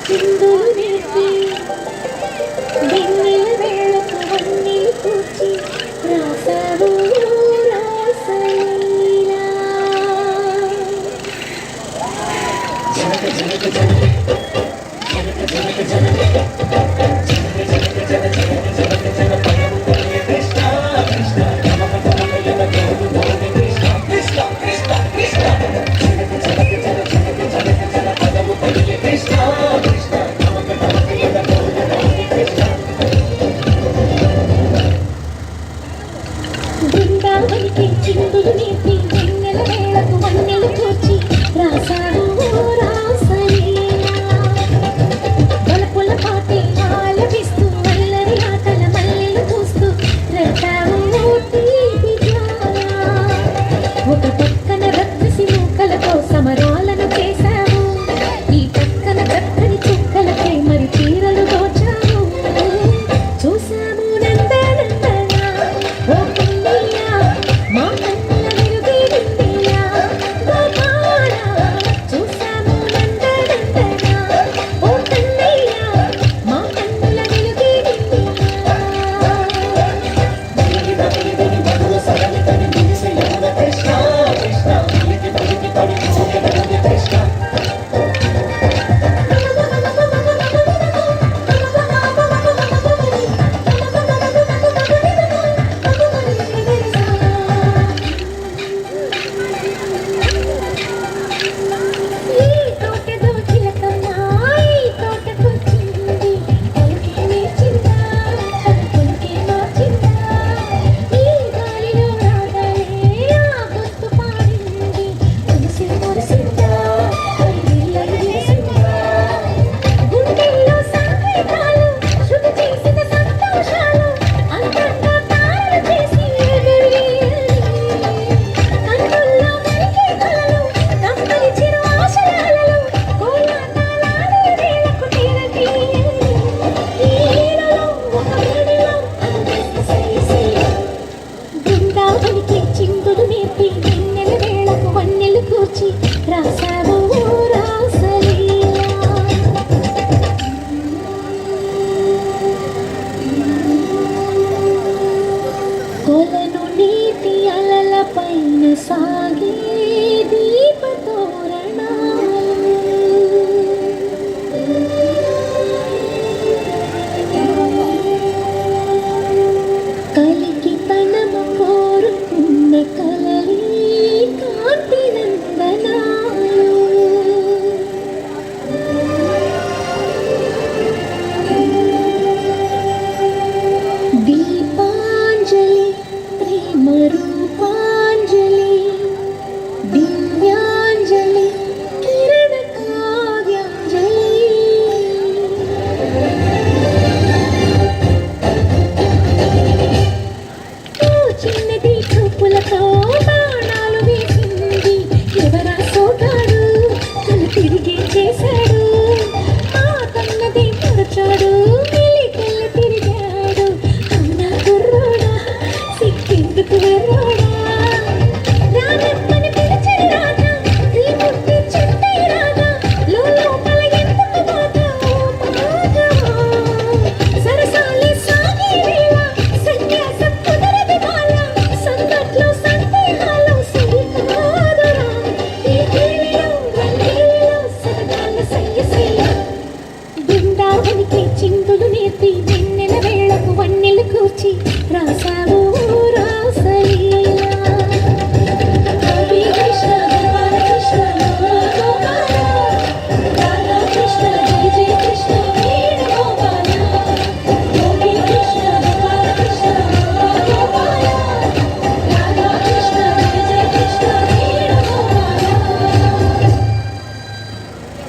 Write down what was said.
చిందులు నేర్పి వెన్నెల వేళకు వన్నె కూర్చి రాసావు రాసలీలా. జనక జనక జనక జనక జనక జనక బృందావనికి చిందులు నేర్పి వెన్నెల వేళకు వన్నెలు కూర్చి రాసావు రాసలీలా. బలపుల పాటి ఆలపిస్తూ అల్లరి ఆటల మల్లెలు చూస్తూ రచావు తీపి జ్వాల. ఒక పక్కన రత్నసి మూకలతో సమరాలను చేశావు, ఈ పక్కన చక్కని చుక్కలపై మరి చీరలు దోచావు. చూసాము నందనందన ఓ పున్నయ్య మా కన్నుల వెలుగే నిన్నయ్య గోపాల. చూసాము నందనందన ఓ కన్నయ్య మా కన్నుల వెలుగే నిన్నయ్య. బృందావనికి చిందులు నేర్పి వెన్నెల వేళకు వన్నెలు కూర్చి రాసావు రాసలీలా. కొలను నీటి అలల పైన సాగే దీపతోరణాలు, కలికి తనము కోరుకున్న కలలి కాంతి నందనాలు. దీపాంజలి ప్రేమ రూపాంజలి దివ్యాంజలి కిరణ కావ్యాంజలి. చిన్నది చూపులతో బాణాలు వేసింది ఎవరా సోగాడు, తను తిరిగి చేశాడు. ఆ కన్నది పొరచాడు, మెలికెళ్ళ తిరిగాడు. అవునా కుర్రోడా సిక్కెందుకు వెర్రోడా. రానమ్మని పిలిచిన రాజా శ్రీమూర్తి చెట్టై రాజా లోపల ఎందుకు పోతావు మాధవా. సరసాలే సాగే వేళ సన్యాసం కుదరది బాల. సందట్లో సందేహాలు సరికాదురా. ఈ కేళిలో రంగేలిలో సరదాల సయ్యశీల. బృందావనికి చిందులు నేర్పి వెన్నెల వేళకు వన్నెలు కూర్చి రాసావు